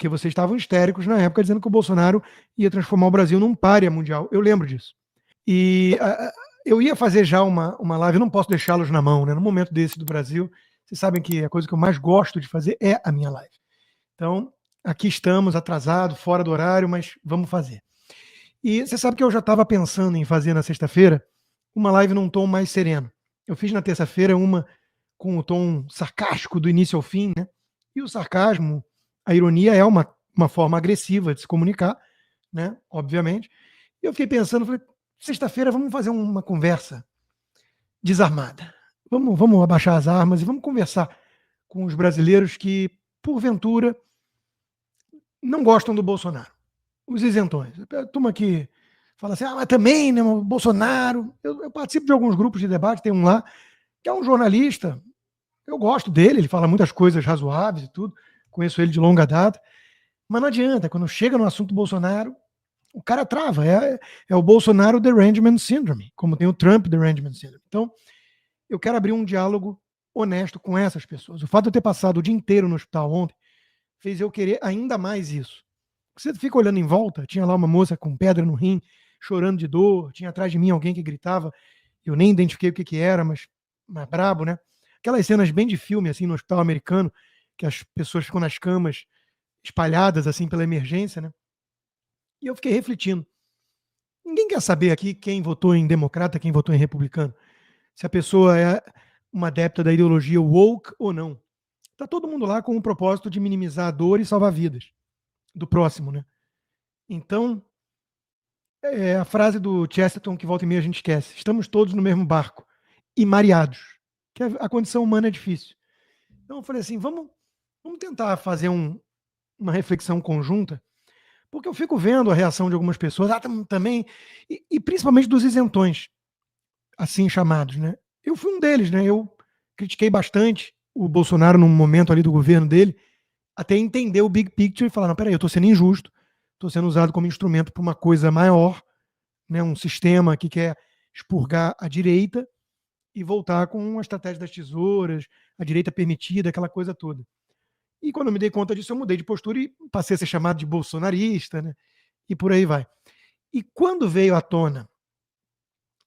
Porque vocês estavam histéricos na época dizendo que o Bolsonaro ia transformar o Brasil num pária mundial. Eu lembro disso. E eu ia fazer já uma live, eu não posso deixá-los na mão, né? No momento desse do Brasil, vocês sabem que a coisa que eu mais gosto de fazer é a minha live. Então, aqui estamos, atrasado, fora do horário, mas vamos fazer. E você sabe que eu já estava pensando em fazer na sexta-feira uma live num tom mais sereno. Eu fiz na terça-feira uma com o tom sarcástico do início ao fim, né? E o sarcasmo, a ironia é uma forma agressiva de se comunicar, né? Obviamente. E eu fiquei pensando, falei, sexta-feira vamos fazer uma conversa desarmada. Vamos abaixar as armas e vamos conversar com os brasileiros que, porventura, não gostam do Bolsonaro. Os isentões. A turma que fala assim, mas também, né, o Bolsonaro. Eu participo de alguns grupos de debate, tem um lá, que é um jornalista. Eu gosto dele, ele fala muitas coisas razoáveis e tudo. Conheço ele de longa data. Mas não adianta, quando chega no assunto Bolsonaro, o cara trava. É o Bolsonaro Derangement Syndrome, como tem o Trump Derangement Syndrome. Então, eu quero abrir um diálogo honesto com essas pessoas. O fato de eu ter passado o dia inteiro no hospital ontem fez eu querer ainda mais isso. Você fica olhando em volta, tinha lá uma moça com pedra no rim, chorando de dor, tinha atrás de mim alguém que gritava, eu nem identifiquei o que era, mas brabo, né? Aquelas cenas bem de filme, assim, no hospital americano, que as pessoas ficam nas camas, espalhadas, assim, pela emergência, né? E eu fiquei refletindo. Ninguém quer saber aqui quem votou em democrata, quem votou em republicano. Se a pessoa é uma adepta da ideologia woke ou não. Tá todo mundo lá com o propósito de minimizar a dor e salvar vidas do próximo, né? Então, é a frase do Chesterton que volta e meia a gente esquece. Estamos todos no mesmo barco e mareados, que a condição humana é difícil. Então eu falei assim, vamos tentar fazer uma reflexão conjunta, porque eu fico vendo a reação de algumas pessoas, também, e principalmente dos isentões, assim chamados, né? Eu fui um deles, né? Eu critiquei bastante o Bolsonaro no momento ali do governo dele, até entender o big picture e falar, não, peraí, eu estou sendo injusto, estou sendo usado como instrumento para uma coisa maior, né, um sistema que quer expurgar a direita e voltar com a estratégia das tesouras, a direita permitida, aquela coisa toda. E quando eu me dei conta disso, eu mudei de postura e passei a ser chamado de bolsonarista, né? E por aí vai. E quando veio à tona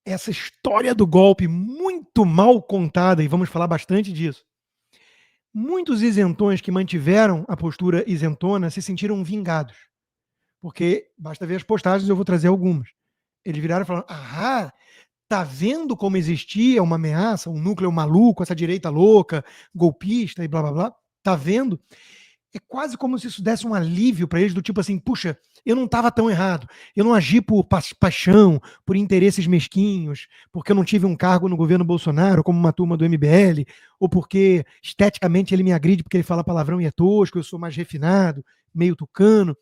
essa história do golpe muito mal contada, e vamos falar bastante disso, muitos isentões que mantiveram a postura isentona se sentiram vingados. Porque basta ver as postagens, eu vou trazer algumas. Eles viraram e falaram: tá vendo como existia uma ameaça, um núcleo maluco, essa direita louca, golpista e blá blá blá? Tá vendo? É quase como se isso desse um alívio para eles, do tipo assim, puxa, eu não estava tão errado, eu não agi por paixão, por interesses mesquinhos, porque eu não tive um cargo no governo Bolsonaro, como uma turma do MBL, ou porque esteticamente ele me agride porque ele fala palavrão e é tosco, eu sou mais refinado, meio tucano.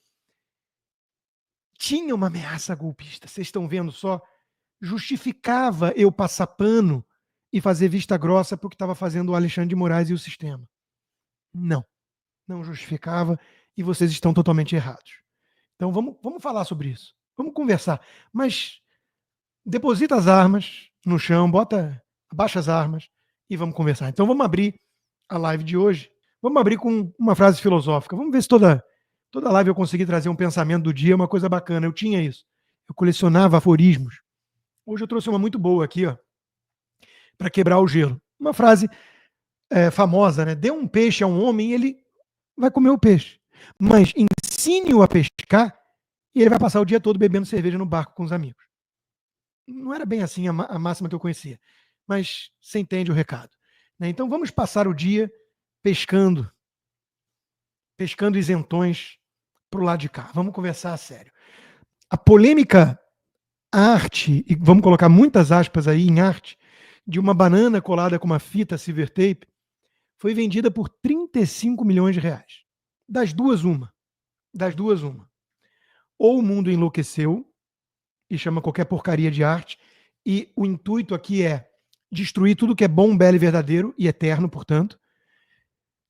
Tinha uma ameaça golpista, vocês estão vendo só? Justificava eu passar pano e fazer vista grossa para o que estava fazendo o Alexandre de Moraes e o sistema. Não justificava e vocês estão totalmente errados. Então vamos falar sobre isso. Vamos conversar. Mas deposita as armas no chão, abaixa as armas e vamos conversar. Então vamos abrir a live de hoje. Vamos abrir com uma frase filosófica. Vamos ver se toda live eu consegui trazer um pensamento do dia, uma coisa bacana. Eu tinha isso. Eu colecionava aforismos. Hoje eu trouxe uma muito boa aqui, ó, para quebrar o gelo. Uma frase famosa, né? Dê um peixe a um homem e ele vai comer o peixe. Mas ensine-o a pescar e ele vai passar o dia todo bebendo cerveja no barco com os amigos. Não era bem assim a máxima que eu conhecia, mas você entende o recado. Né? Então vamos passar o dia pescando isentões para o lado de cá. Vamos conversar a sério. A polêmica arte, e vamos colocar muitas aspas aí em arte, de uma banana colada com uma fita silver tape, foi vendida por 35 milhões de reais. Das duas, uma. Ou o mundo enlouqueceu e chama qualquer porcaria de arte, e o intuito aqui é destruir tudo que é bom, belo e verdadeiro, e eterno, portanto,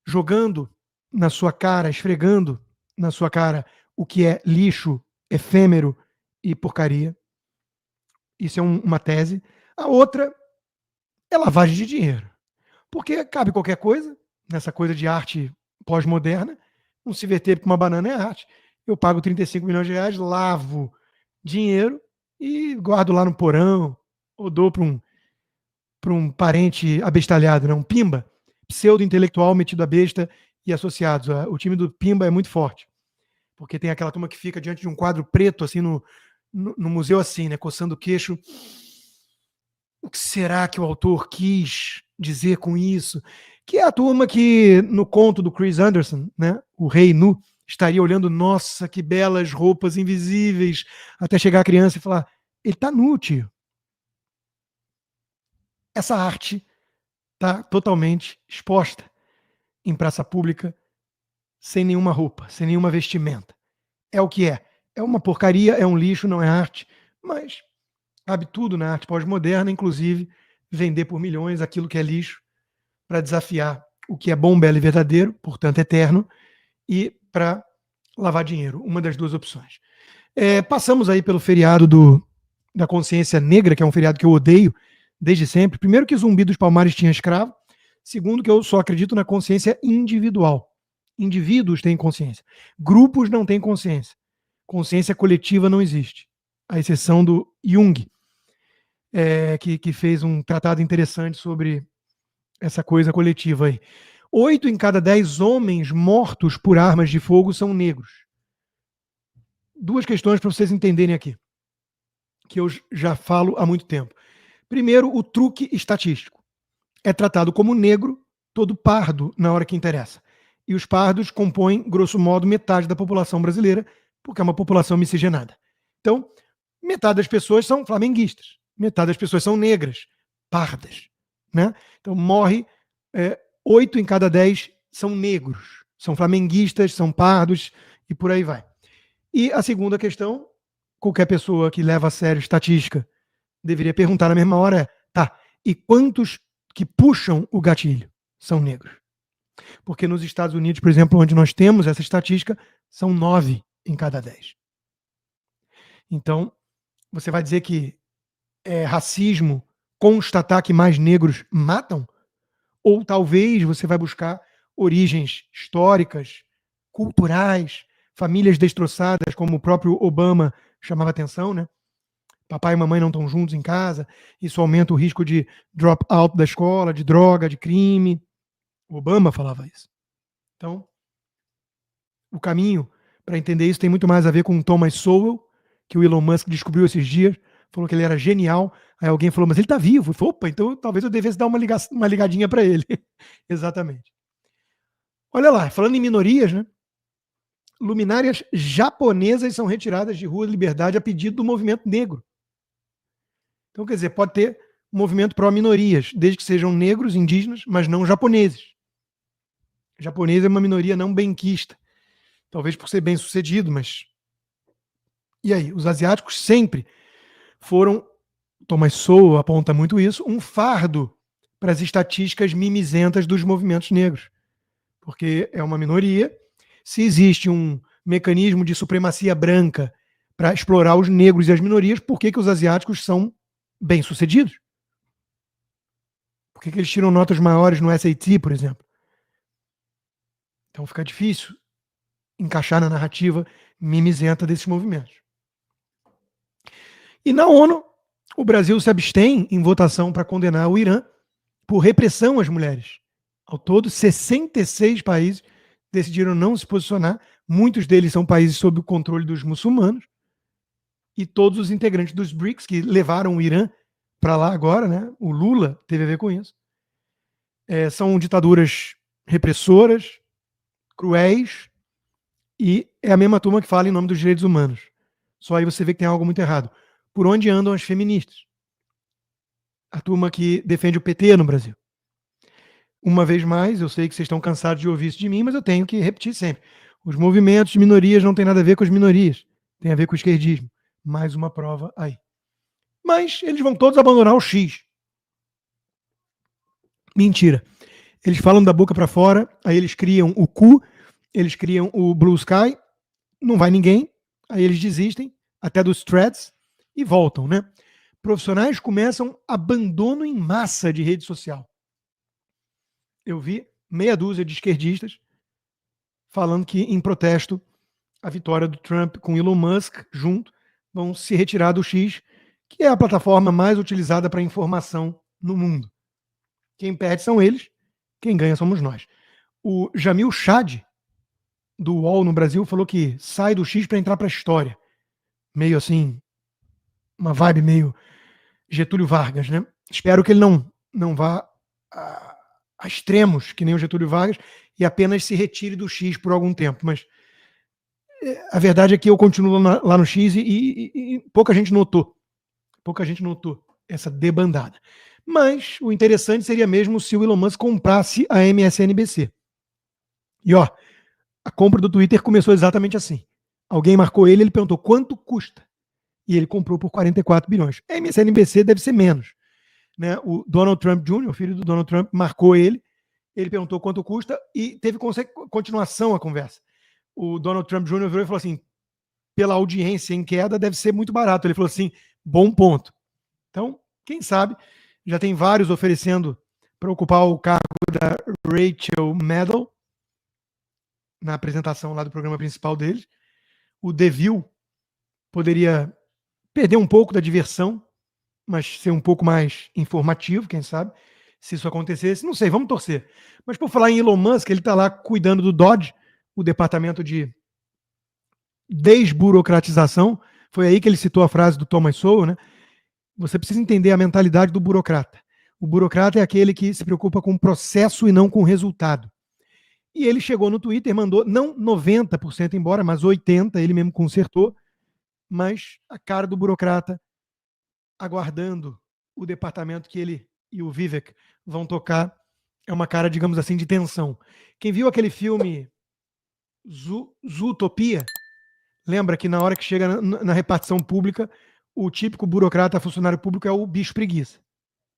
jogando na sua cara, esfregando na sua cara o que é lixo, efêmero e porcaria. Isso é uma tese. A outra é lavagem de dinheiro. Porque cabe qualquer coisa, nessa coisa de arte pós-moderna, Um civeteiro com uma banana é arte. Eu pago 35 milhões de reais, lavo dinheiro e guardo lá no porão, ou dou para um parente abestalhado, né? Um pimba, pseudo-intelectual metido a besta e associados. O time do pimba é muito forte, porque tem aquela turma que fica diante de um quadro preto, assim, no museu, assim, né? Coçando o queixo. O que será que o autor quis dizer com isso? Que é a turma que, no conto do Chris Anderson, né, o Rei Nu, estaria olhando, nossa, que belas roupas invisíveis, até chegar a criança e falar, ele está nu, tio. Essa arte está totalmente exposta em praça pública, sem nenhuma roupa, sem nenhuma vestimenta. É o que é. É uma porcaria, é um lixo, não é arte, mas cabe tudo na arte pós-moderna, inclusive vender por milhões aquilo que é lixo, para desafiar o que é bom, belo e verdadeiro, portanto eterno, e para lavar dinheiro, uma das duas opções. Passamos aí pelo feriado da consciência negra, que é um feriado que eu odeio desde sempre. Primeiro que Zumbi dos Palmares tinha escravo, segundo que eu só acredito na consciência individual. Indivíduos têm consciência, grupos não têm consciência. Consciência coletiva não existe, à exceção do Jung, que fez um tratado interessante sobre essa coisa coletiva aí. 8 em cada 10 homens mortos por armas de fogo são negros. Duas questões para vocês entenderem aqui, que eu já falo há muito tempo. Primeiro, o truque estatístico. É tratado como negro todo pardo na hora que interessa. E os pardos compõem, grosso modo, metade da população brasileira, porque é uma população miscigenada. Então, metade das pessoas são flamenguistas, metade das pessoas são negras, pardas. Né? Então, morre 8 em cada 10 são negros, são flamenguistas, são pardos e por aí vai. E a segunda questão, qualquer pessoa que leva a sério estatística deveria perguntar na mesma hora tá, e quantos que puxam o gatilho são negros? Porque nos Estados Unidos, por exemplo, onde nós temos essa estatística, são 9 em cada 10. Então, você vai dizer que é racismo constatar que mais negros matam? Ou talvez você vai buscar origens históricas, culturais, famílias destroçadas, como o próprio Obama chamava atenção, né? Papai e mamãe não estão juntos em casa, isso aumenta o risco de drop out da escola, de droga, de crime. O Obama falava isso. Então, o caminho para entender isso tem muito mais a ver com o Thomas Sowell, que o Elon Musk descobriu esses dias, falou que ele era genial. Aí alguém falou, mas ele está vivo. Eu falei, opa, então talvez eu devesse dar uma ligadinha para ele. Exatamente. Olha lá, falando em minorias, né? Luminárias japonesas são retiradas de Rua Liberdade a pedido do movimento negro. Então, quer dizer, pode ter um movimento pró-minorias, desde que sejam negros, indígenas, mas não japoneses. Japonês é uma minoria não benquista. Talvez por ser bem sucedido, mas... E aí? Os asiáticos sempre foram, Thomas Sowell aponta muito isso, um fardo para as estatísticas mimizentas dos movimentos negros. Porque é uma minoria. Se existe um mecanismo de supremacia branca para explorar os negros e as minorias, por que os asiáticos são bem-sucedidos? Por que eles tiram notas maiores no SAT, por exemplo? Então fica difícil encaixar na narrativa mimizenta desses movimentos. E na ONU, o Brasil se abstém em votação para condenar o Irã por repressão às mulheres. Ao todo, 66 países decidiram não se posicionar. Muitos deles são países sob o controle dos muçulmanos. E todos os integrantes dos BRICS, que levaram o Irã para lá agora, né? O Lula teve a ver com isso. São ditaduras repressoras, cruéis, e é a mesma turma que fala em nome dos direitos humanos. Só aí você vê que tem algo muito errado. Por onde andam as feministas? A turma que defende o PT no Brasil. Uma vez mais, eu sei que vocês estão cansados de ouvir isso de mim, mas eu tenho que repetir sempre. Os movimentos de minorias não têm nada a ver com as minorias. Tem a ver com o esquerdismo. Mais uma prova aí. Mas eles vão todos abandonar o X. Mentira. Eles falam da boca para fora, aí eles criam o Q, eles criam o Blue Sky, não vai ninguém, aí eles desistem, até dos threads, e voltam, né? Profissionais começam abandono em massa de rede social. Eu vi meia dúzia de esquerdistas falando que, em protesto à vitória do Trump com Elon Musk junto, vão se retirar do X, que é a plataforma mais utilizada para informação no mundo. Quem perde são eles, quem ganha somos nós. O Jamil Chad, do UOL no Brasil, falou que sai do X para entrar para a história. Meio assim, uma vibe meio Getúlio Vargas, né? Espero que ele não vá a extremos, que nem o Getúlio Vargas, e apenas se retire do X por algum tempo. Mas a verdade é que eu continuo lá no X e pouca gente notou. Pouca gente notou essa debandada. Mas o interessante seria mesmo se o Elon Musk comprasse a MSNBC. E ó, a compra do Twitter começou exatamente assim. Alguém marcou ele perguntou quanto custa. E ele comprou por 44 bilhões. A MSNBC deve ser menos. Né? O Donald Trump Jr., o filho do Donald Trump, marcou ele perguntou quanto custa e teve continuação a conversa. O Donald Trump Jr. virou e falou assim, pela audiência em queda, deve ser muito barato. Ele falou assim, bom ponto. Então, quem sabe, já tem vários oferecendo para ocupar o cargo da Rachel Maddow, na apresentação lá do programa principal deles. O The View poderia perder um pouco da diversão, mas ser um pouco mais informativo, quem sabe, se isso acontecesse. Não sei, vamos torcer. Mas por falar em Elon Musk, ele está lá cuidando do DOGE, o departamento de desburocratização. Foi aí que ele citou a frase do Thomas Sowell, né? Você precisa entender a mentalidade do burocrata. O burocrata é aquele que se preocupa com o processo e não com o resultado. E ele chegou no Twitter, mandou, não 90% embora, mas 80%, ele mesmo consertou, mas a cara do burocrata aguardando o departamento que ele e o Vivek vão tocar é uma cara, digamos assim, de tensão. Quem viu aquele filme Zootopia, lembra que na hora que chega na repartição pública, o típico burocrata funcionário público é o bicho preguiça.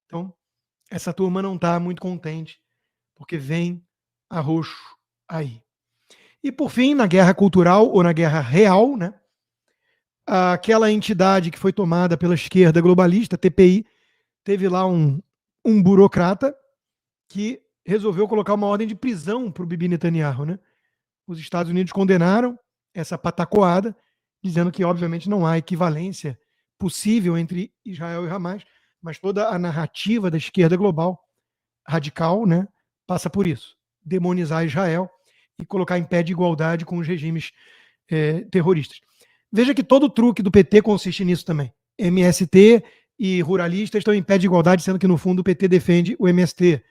Então, essa turma não está muito contente, porque vem arroxo aí. E por fim, na guerra cultural ou na guerra real, né? Aquela entidade que foi tomada pela esquerda globalista, TPI, teve lá um burocrata que resolveu colocar uma ordem de prisão para o Bibi Netanyahu, né? Os Estados Unidos condenaram essa patacoada, dizendo que, obviamente, não há equivalência possível entre Israel e Hamas, mas toda a narrativa da esquerda global radical, né, passa por isso. Demonizar Israel e colocar em pé de igualdade com os regimes terroristas. Veja que todo o truque do PT consiste nisso também. MST e ruralistas estão em pé de igualdade, sendo que, no fundo, o PT defende o MST.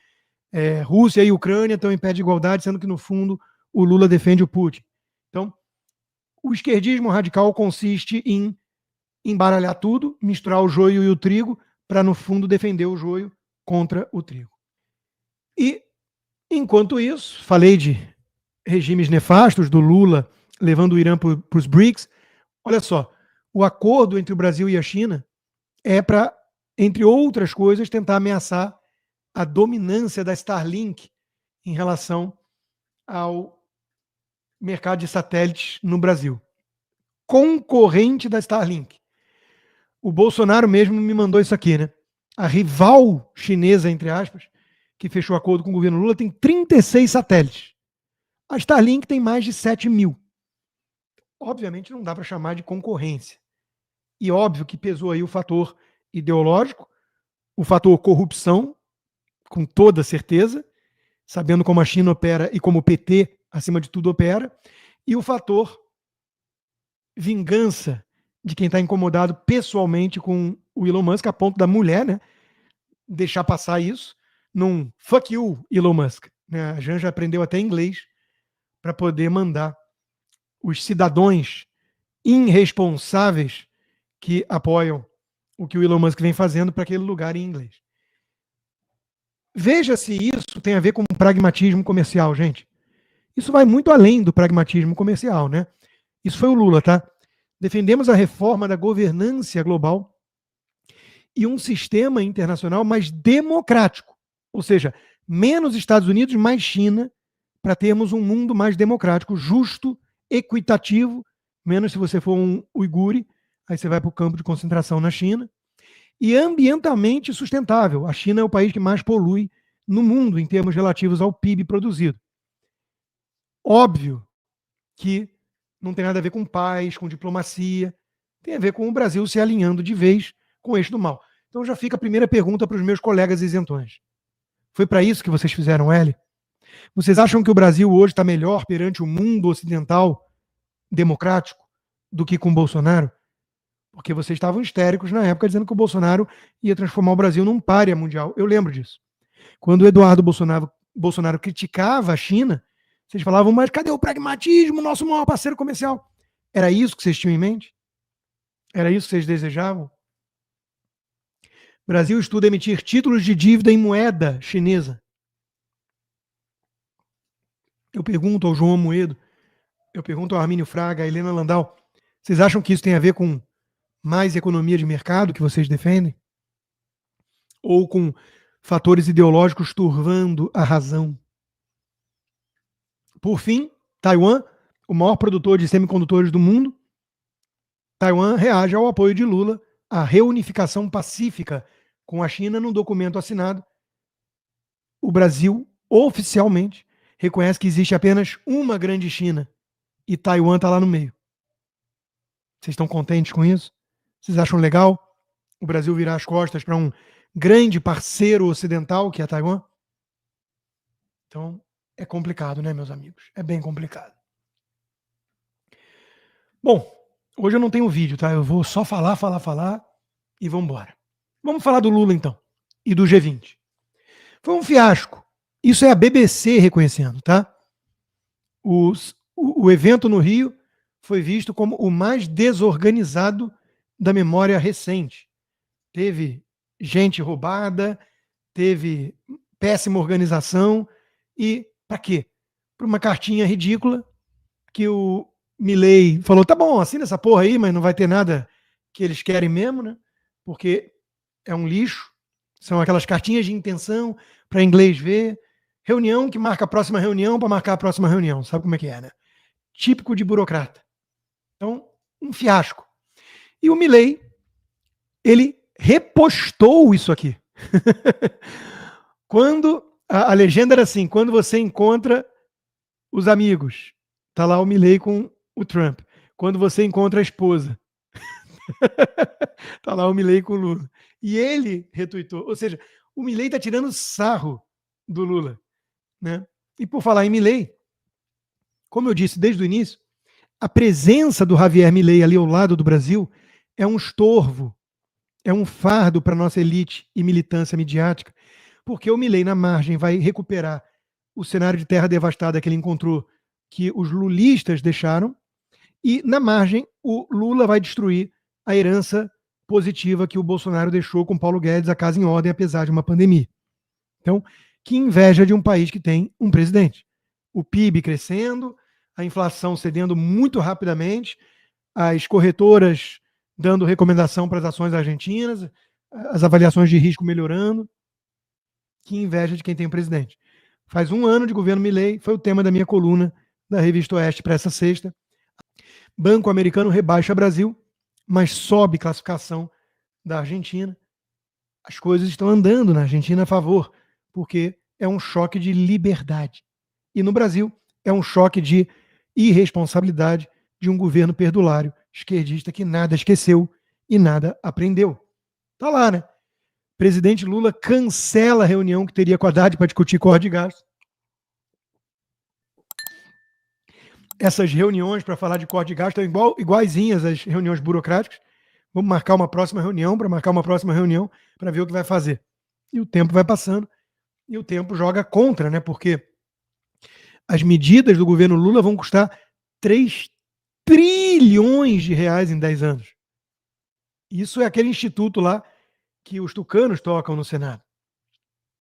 Rússia e Ucrânia estão em pé de igualdade, sendo que, no fundo, o Lula defende o Putin. Então, o esquerdismo radical consiste em embaralhar tudo, misturar o joio e o trigo, para, no fundo, defender o joio contra o trigo. E, enquanto isso, falei de regimes nefastos do Lula levando o Irã para os BRICS. Olha só, o acordo entre o Brasil e a China é para, entre outras coisas, tentar ameaçar a dominância da Starlink em relação ao mercado de satélites no Brasil. Concorrente da Starlink. O Bolsonaro mesmo me mandou isso aqui, né? A rival chinesa, entre aspas, que fechou acordo com o governo Lula, tem 36 satélites. A Starlink tem mais de 7 mil. Obviamente não dá para chamar de concorrência. E óbvio que pesou aí o fator ideológico, o fator corrupção, com toda certeza, sabendo como a China opera e como o PT, acima de tudo, opera, e o fator vingança de quem está incomodado pessoalmente com o Elon Musk, a ponto da mulher, né, deixar passar isso num fuck you, Elon Musk. A Janja aprendeu até inglês para poder mandar os cidadãos irresponsáveis que apoiam o que o Elon Musk vem fazendo para aquele lugar em inglês. Veja se isso tem a ver com pragmatismo comercial, gente. Isso vai muito além do pragmatismo comercial, né? Isso foi o Lula, tá? Defendemos a reforma da governança global e um sistema internacional mais democrático. Ou seja, menos Estados Unidos, mais China, para termos um mundo mais democrático, justo, equitativo, menos se você for um uigure, aí você vai para o campo de concentração na China, e ambientalmente sustentável. A China é o país que mais polui no mundo em termos relativos ao PIB produzido. Óbvio que não tem nada a ver com paz, com diplomacia, tem a ver com o Brasil se alinhando de vez com o eixo do mal. Então já fica a primeira pergunta para os meus colegas isentões. Foi para isso que vocês fizeram L? Vocês acham que o Brasil hoje está melhor perante o mundo ocidental democrático do que com Bolsonaro? Porque vocês estavam histéricos na época dizendo que o Bolsonaro ia transformar o Brasil num pária mundial. Eu lembro disso. Quando o Eduardo Bolsonaro criticava a China, vocês falavam, mas cadê o pragmatismo, nosso maior parceiro comercial? Era isso que vocês tinham em mente? Era isso que vocês desejavam? O Brasil estuda emitir títulos de dívida em moeda chinesa. Eu pergunto ao João Amoedo, eu pergunto ao Armínio Fraga, a Helena Landau, vocês acham que isso tem a ver com mais economia de mercado que vocês defendem? Ou com fatores ideológicos turvando a razão? Por fim, Taiwan, o maior produtor de semicondutores do mundo, Taiwan reage ao apoio de Lula à reunificação pacífica com a China num documento assinado. O Brasil, oficialmente, reconhece que existe apenas uma grande China e Taiwan está lá no meio. Vocês estão contentes com isso? Vocês acham legal o Brasil virar as costas para um grande parceiro ocidental, que é Taiwan? Então, é complicado, né, meus amigos? É bem complicado. Bom, hoje eu não tenho vídeo, tá? Eu vou só falar e vamos embora. Vamos falar do Lula, então, e do G20. Foi um fiasco. Isso é a BBC reconhecendo, tá? O evento no Rio foi visto como o mais desorganizado da memória recente. Teve gente roubada, teve péssima organização e para quê? Para uma cartinha ridícula que o Milei falou, tá bom, assina essa porra aí, mas não vai ter nada que eles querem mesmo, né? Porque é um lixo. São aquelas cartinhas de intenção para inglês ver. Reunião que marca a próxima reunião para marcar a próxima reunião. Sabe como é que é, né? Típico de burocrata. Então, um fiasco. E o Milei, ele repostou isso aqui. Quando a legenda era assim, quando você encontra os amigos, tá lá o Milei com o Trump. Quando você encontra a esposa, tá lá o Milei com o Lula. E ele retuitou. Ou seja, o Milei tá tirando sarro do Lula, né? E por falar em Milei, como eu disse desde o início, a presença do Javier Milei ali ao lado do Brasil é um estorvo, é um fardo para a nossa elite e militância midiática, porque o Milei na margem vai recuperar o cenário de terra devastada que ele encontrou, que os lulistas deixaram, e na margem o Lula vai destruir a herança positiva que o Bolsonaro deixou com Paulo Guedes, a casa em ordem, apesar de uma pandemia. Então, que inveja de um país que tem um presidente. O PIB crescendo, a inflação cedendo muito rapidamente, as corretoras dando recomendação para as ações argentinas, as avaliações de risco melhorando. Que inveja de quem tem um presidente. Faz um ano de governo Milei, foi o tema da minha coluna da Revista Oeste para essa sexta. Banco americano rebaixa Brasil, mas sobe classificação da Argentina. As coisas estão andando na Argentina a favor, porque é um choque de liberdade. E no Brasil é um choque de irresponsabilidade de um governo perdulário, esquerdista, que nada esqueceu e nada aprendeu. Tá lá, né? Presidente Lula cancela a reunião que teria com a Haddad para discutir corte de gastos. Essas reuniões para falar de corte de gastos estão iguaizinhas às reuniões burocráticas. Vamos marcar uma próxima reunião para ver o que vai fazer. E o tempo vai passando e o tempo joga contra, né? Porque as medidas do governo Lula vão custar 3 trilhões de reais em 10 anos. Isso é aquele instituto lá que os tucanos tocam no Senado.